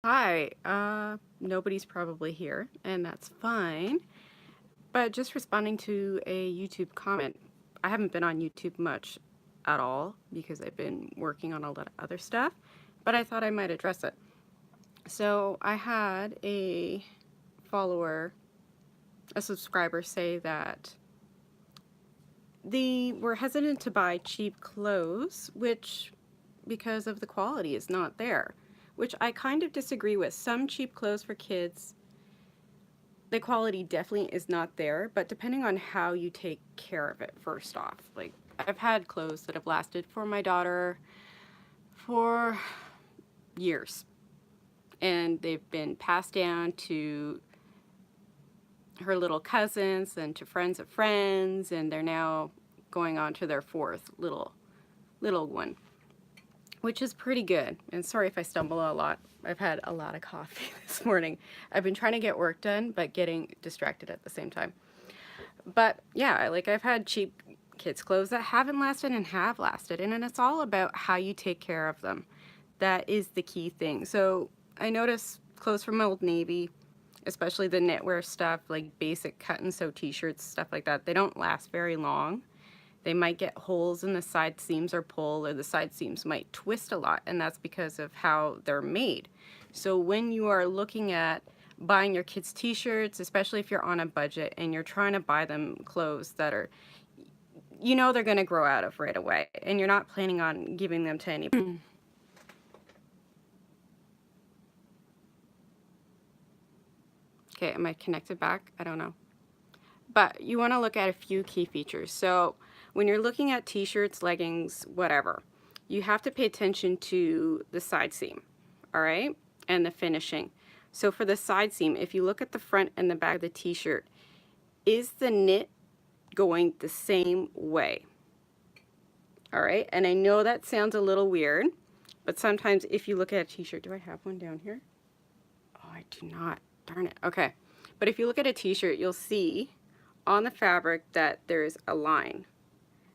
Hi, nobody's probably here, and that's fine. But just responding to a YouTube comment. I haven't been on YouTube much at all because I've been working on a lot of other stuff, but I thought I might address it. So I had a follower, a subscriber, say that they were hesitant to buy cheap clothes, which because of the quality is not there, which I kind of disagree with. Some cheap clothes for kids, the quality definitely is not there, but depending on how you take care of it, first off. Like, I've had clothes that have lasted for my daughter for years, and they've been passed down to her little cousins and to friends of friends, and they're now going on to their fourth little one, which is pretty good. And sorry if I stumble a lot. I've had a lot of coffee this morning. I've been trying to get work done, but getting distracted at the same time. But yeah, like I've had cheap kids' clothes that haven't lasted and have lasted, and then it's all about how you take care of them. That is the key thing. So I notice clothes from Old Navy, especially the knitwear stuff, like basic cut and sew t-shirts, stuff like that, they don't last very long. They might get holes in the side seams or pull, or the side seams might twist a lot, and that's because of how they're made. So when you are looking at buying your kids t-shirts, especially if you're on a budget and you're trying to buy them clothes that are, you know, they're going to grow out of right away, and you're not planning on giving them to any. Okay, am I connected back? I don't know. But you want to look at a few key features. So when you're looking at t-shirts, leggings, whatever, you have to pay attention to the side seam, all right, and the finishing. So for the side seam, if you look at the front and the back of the t-shirt, is the knit going the same way? All right, and I know that sounds a little weird, but sometimes if you look at a t-shirt, do I have one down here? Oh, I do not. Darn it. Okay. But if you look at a t-shirt, you'll see on the fabric that there's a line,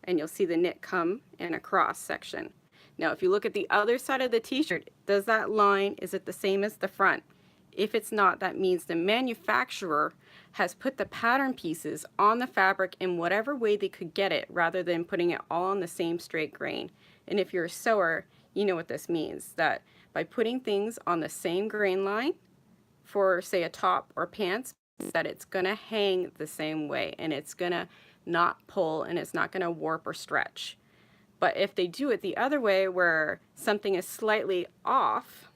and you'll see the knit come in a cross section. Now, if you look at the other side of the t-shirt, does that line, is it the same as the front? If it's not, that means the manufacturer has put the pattern pieces on the fabric in whatever way they could get it, rather than putting it all on the same straight grain. And if you're a sewer, you know what this means, that by putting things on the same grain line for, say, a top or pants, that it's gonna hang the same way, and it's gonna not pull, and it's not gonna warp or stretch. But if they do it the other way, where something is slightly off,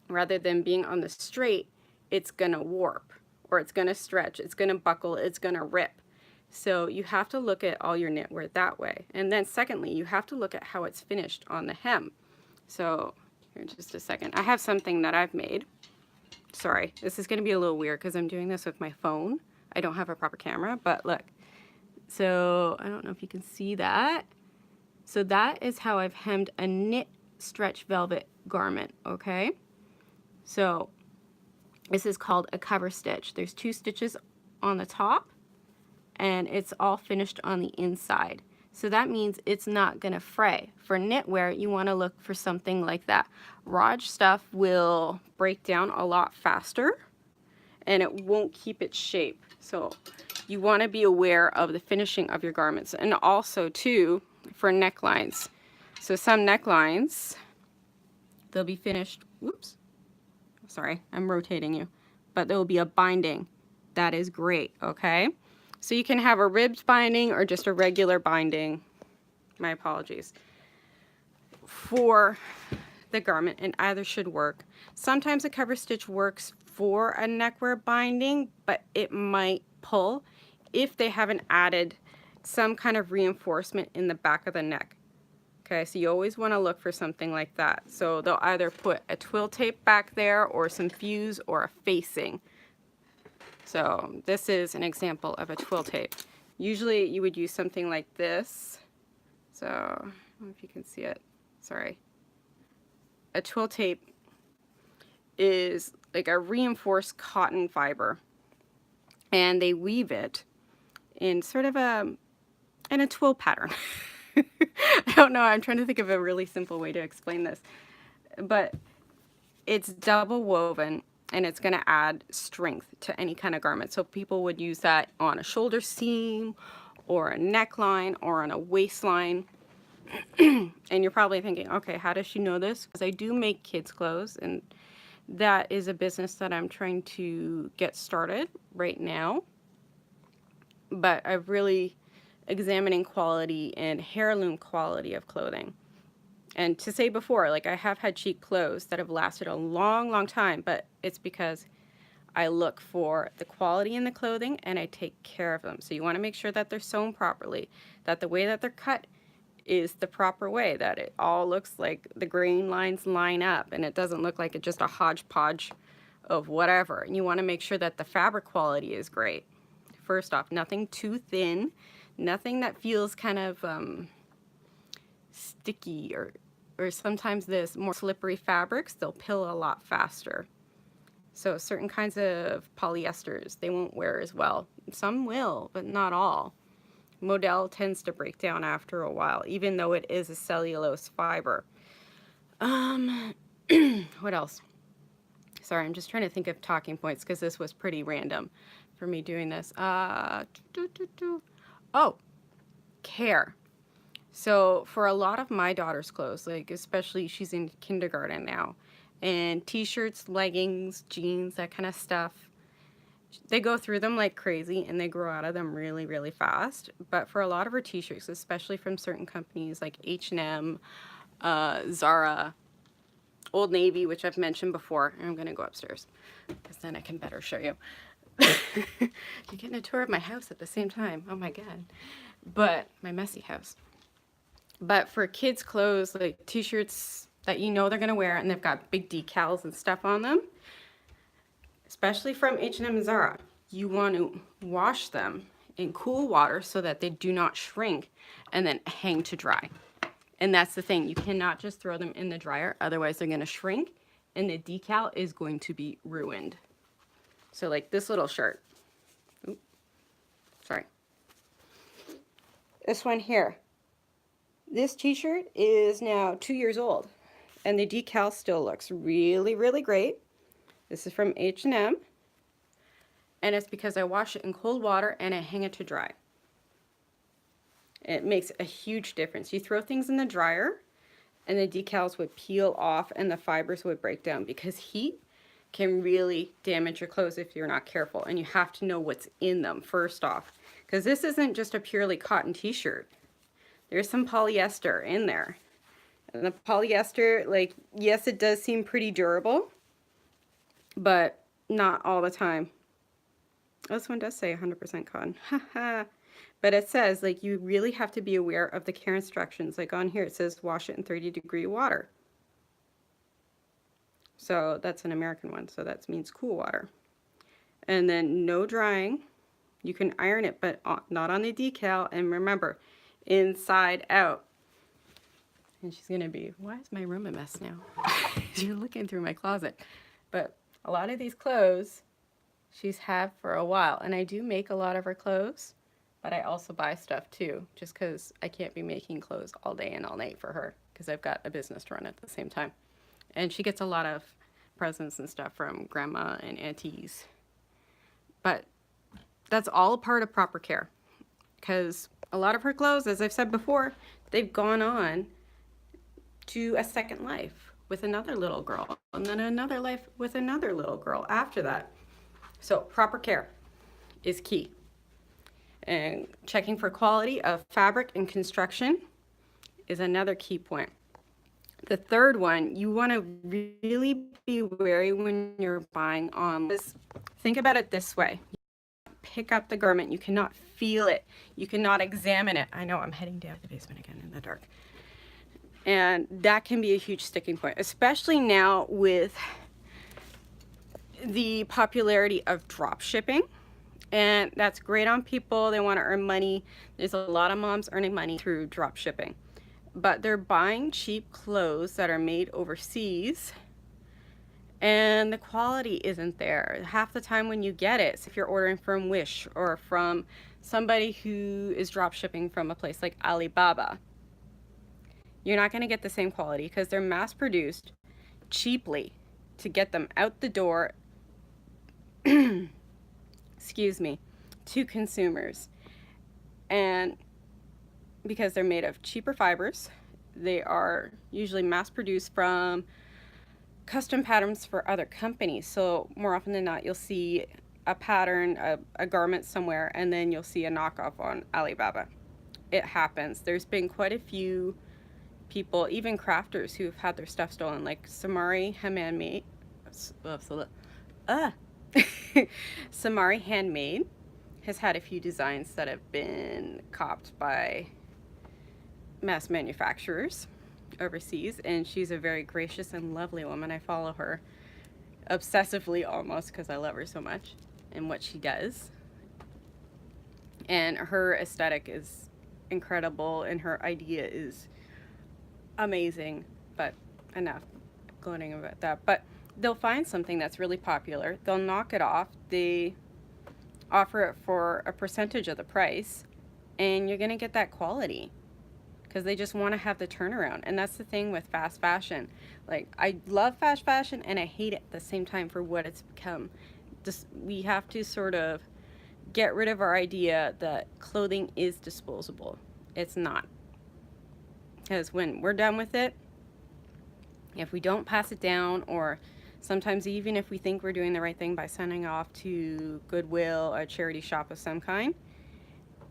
rather than being on the straight, it's gonna warp, or it's gonna stretch, it's gonna buckle, it's gonna rip. So you have to look at all your knitwear that way. And then secondly, you have to look at how it's finished on the hem. So here, just a second. I have something that I've made. Sorry, this is gonna be a little weird because I'm doing this with my phone. I don't have a proper camera, but look. So I don't know if you can see that. So that is how I've hemmed a knit stretch velvet garment, okay? So this is called a cover stitch. There's 2 stitches on the top, and it's all finished on the inside. So that means it's not gonna fray. For knitwear, you wanna look for something like that. Raw stuff will break down a lot faster, and it won't keep its shape. So you wanna be aware of the finishing of your garments. And also too, for necklines. So some necklines, they'll be finished, whoops, sorry, I'm rotating you, but there will be a binding. That is great, okay? So you can have a ribbed binding or just a regular binding, my apologies, for the garment, and either should work. Sometimes a cover stitch works for a neckwear binding, but it might pull if they haven't added some kind of reinforcement in the back of the neck. Okay, so you always want to look for something like that. So they'll either put a twill tape back there, or some fuse, or a facing. So this is an example of a twill tape. Usually you would use something like this. So I don't know if you can see it. Sorry. A twill tape is like a reinforced cotton fiber, and they weave it in sort of a twill pattern. I don't know, I'm trying to think of a really simple way to explain this, but It's double woven and it's going to add strength to any kind of garment. So people would use that on a shoulder seam or a neckline or on a waistline. And you're probably thinking, okay, how does she know this? Because I do make kids clothes, and that is a business that I'm trying to get started right now. But I'm really examining quality and heirloom quality of clothing. And to say before, like, I have had cheap clothes that have lasted a long, long time, but it's because I look for the quality in the clothing and I take care of them. So you want to make sure that they're sewn properly, that the way that they're cut is the proper way, that it all looks like the grain lines line up and it doesn't look like it's just a hodgepodge of whatever. And you want to make sure that the fabric quality is great. First off, nothing too thin, nothing that feels kind of sticky, or sometimes this more slippery fabrics, they'll pill a lot faster. So certain kinds of polyesters, they won't wear as well. Some will, but not all. Modal tends to break down after a while, even though it is a cellulose fiber. What else? Sorry, I'm just trying to think of talking points because this was pretty random for me doing this. Oh, care. So for a lot of my daughter's clothes, like especially she's in kindergarten now, and t-shirts, leggings, jeans, that kind of stuff, they go through them like crazy and they grow out of them really, really fast. But for a lot of her t-shirts, especially from certain companies like H&M, Zara, Old Navy, which I've mentioned before, and I'm going to go upstairs because then I can better show you. You're getting a tour of my house at the same time. Oh my God. But my messy house. But for kids' clothes, like t-shirts that you know they're going to wear and they've got big decals and stuff on them, especially from H&M and Zara, you want to wash them in cool water so that they do not shrink and then hang to dry. And that's the thing, you cannot just throw them in the dryer, otherwise they're going to shrink and the decal is going to be ruined. So like this little shirt. Oops, sorry. This one here. This t-shirt is now 2 years old and the decal still looks really, really great. This is from H&M, and it's because I wash it in cold water and I hang it to dry. It makes a huge difference. You throw things in the dryer and the decals would peel off and the fibers would break down because heat can really damage your clothes if you're not careful, and you have to know what's in them first off, because this isn't just a purely cotton t-shirt. There's some polyester in there. And the polyester, like, yes, it does seem pretty durable, but not all the time. This one does say 100% cotton. Haha. But it says, like, you really have to be aware of the care instructions. Like on here, it says wash it in 30-degree water. So that's an American one, so that means cool water. And then no drying. You can iron it, but not on the decal. And remember, inside out. And she's gonna be, why is my room a mess now? You're looking through my closet. But a lot of these clothes she's had for a while, and I do make a lot of her clothes, but I also buy stuff too, just because I can't be making clothes all day and all night for her, because I've got a business to run at the same time. And she gets a lot of presents and stuff from grandma and aunties. But that's all part of proper care, because a lot of her clothes, as I've said before, they've gone on to a second life with another little girl, and then another life with another little girl after that. So proper care is key. And checking for quality of fabric and construction is another key point. The third one, you want to really be wary when you're buying on. Think about it this way. Pick up the garment, you cannot feel it, you cannot examine it. I know I'm heading down to the basement again in the dark. And that can be a huge sticking point, especially now with the popularity of drop shipping. And that's great on people, they want to earn money. There's a lot of moms earning money through drop shipping, but they're buying cheap clothes that are made overseas and the quality isn't there. Half the time when you get it, so if you're ordering from Wish or from somebody who is drop shipping from a place like Alibaba, you're not going to get the same quality because they're mass produced cheaply. to get them out the door, excuse me, to consumers. And because they're made of cheaper fibers, they are usually mass produced from custom patterns for other companies. So more often than not, you'll see a pattern, a garment somewhere, and then you'll see a knockoff on Alibaba. It happens. There's been quite a few people, even crafters, who've had their stuff stolen, like Samari Handmade. Samari Handmade has had a few designs that have been copied by mass manufacturers overseas, and she's a very gracious and lovely woman. I follow her obsessively almost because I love her so much and what she does. And her aesthetic is incredible and her idea is amazing. But enough gloating about that. But they'll find something that's really popular, they'll knock it off, they offer it for a percentage of the price, and you're gonna get that quality because they just want to have the turnaround. And that's the thing with fast fashion. Like, I love fast fashion and I hate it at the same time for what it's become. Just, we have to sort of get rid of our idea that clothing is disposable. It's not. Because when we're done with it, if we don't pass it down, or sometimes even if we think we're doing the right thing by sending off to Goodwill, a charity shop of some kind,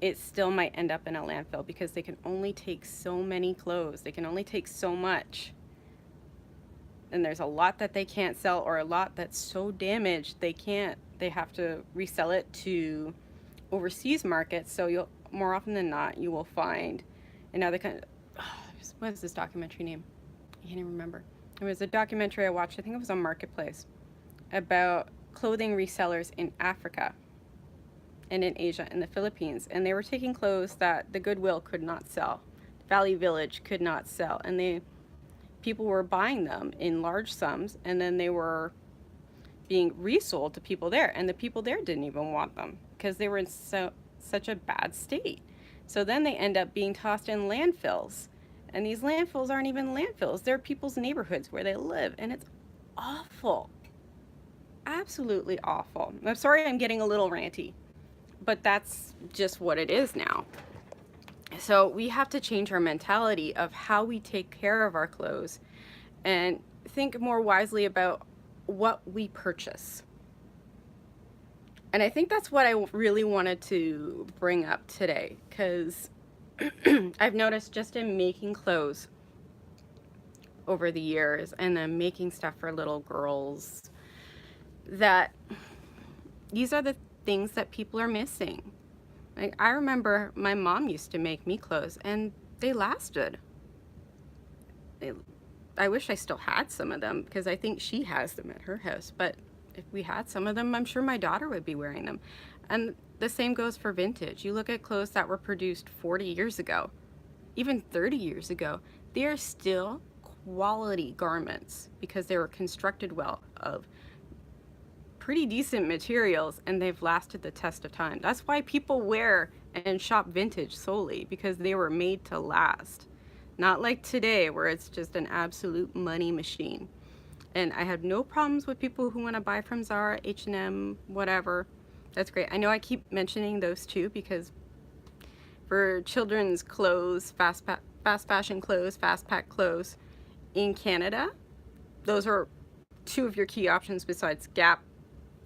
it still might end up in a landfill because they can only take so many clothes. They can only take so much. And there's a lot that they can't sell, or a lot that's so damaged they have to resell it to overseas markets. So you'll, more often than not, you will find another kind of, what is this documentary name? I can't even remember. It was a documentary I watched, I think it was on Marketplace, about clothing resellers in Africa and in Asia and the Philippines, and they were taking clothes that the Goodwill could not sell, Valley Village could not sell, and people were buying them in large sums, and then they were being resold to people there, and the people there didn't even want them because they were in such a bad state. So then they end up being tossed in landfills, and these landfills aren't even landfills, they're people's neighborhoods where they live, and it's awful, absolutely awful. I'm sorry I'm getting a little ranty, but that's just what it is now. So we have to change our mentality of how we take care of our clothes and think more wisely about what we purchase. And I think that's what I really wanted to bring up today, because I've noticed just in making clothes over the years, and then making stuff for little girls, that these are the things that people are missing. Like, I remember my mom used to make me clothes and they lasted. I wish I still had some of them because I think she has them at her house, but if we had some of them, I'm sure my daughter would be wearing them. And the same goes for vintage. You look at clothes that were produced 40 years ago, even 30 years ago, they are still quality garments because they were constructed well, of pretty decent materials, and they've lasted the test of time. That's why people wear and shop vintage solely, because they were made to last. Not like today where it's just an absolute money machine. And I have no problems with people who want to buy from Zara, H&M, whatever. That's great. I know I keep mentioning those two because for children's clothes, fast fashion clothes, fast pack clothes in Canada, those are two of your key options besides Gap,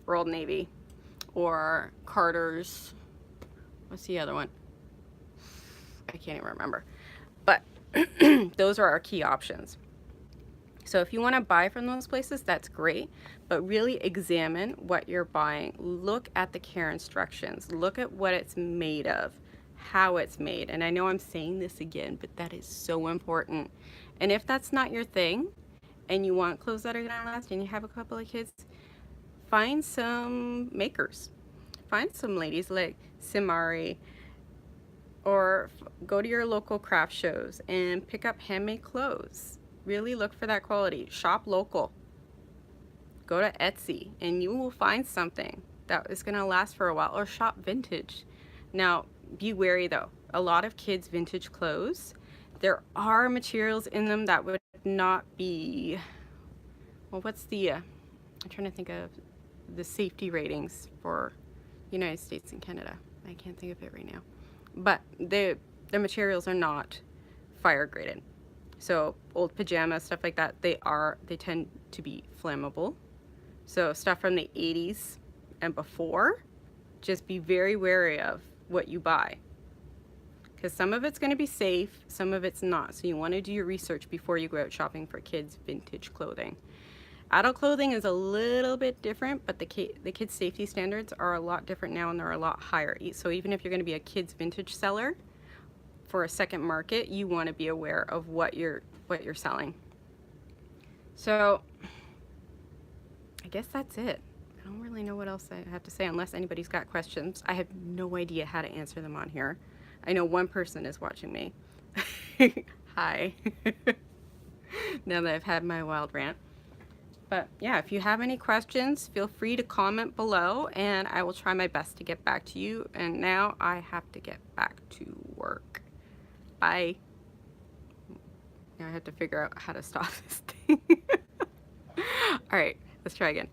Old Navy, or Carter's. What's the other one? I can't even remember. But those are our key options. So if you want to buy from those places, that's great, but really examine what you're buying. Look at the care instructions. Look at what it's made of, how it's made. And I know I'm saying this again, but that is so important. And if that's not your thing, and you want clothes that are gonna last, and you have a couple of kids, find some makers. Find some ladies like Simari, or go to your local craft shows and pick up handmade clothes. Really look for that quality. Shop local. Go to Etsy and you will find something that is gonna last for a while, or shop vintage. Now, be wary though. A lot of kids' vintage clothes, there are materials in them that would not be well, what's the, I'm trying to think of the safety ratings for United States and Canada. I can't think of it right now. But the materials are not fire graded. So old pajamas, stuff like that, they tend to be flammable. So stuff from the 80s and before, just be very wary of what you buy. Because some of it's going to be safe, some of it's not. So you want to do your research before you go out shopping for kids' vintage clothing. Adult clothing is a little bit different, but the kids' safety standards are a lot different now, and they're a lot higher. So even if you're going to be a kids' vintage seller for a second market, you want to be aware of what you're selling. So I guess that's it. I don't really know what else I have to say unless anybody's got questions. I have no idea how to answer them on here. I know one person is watching me. Hi. Now that I've had my wild rant. But yeah, if you have any questions, feel free to comment below and I will try my best to get back to you. And now I have to get back to work. Bye. Now I have to figure out how to stop this thing. All right, let's try again.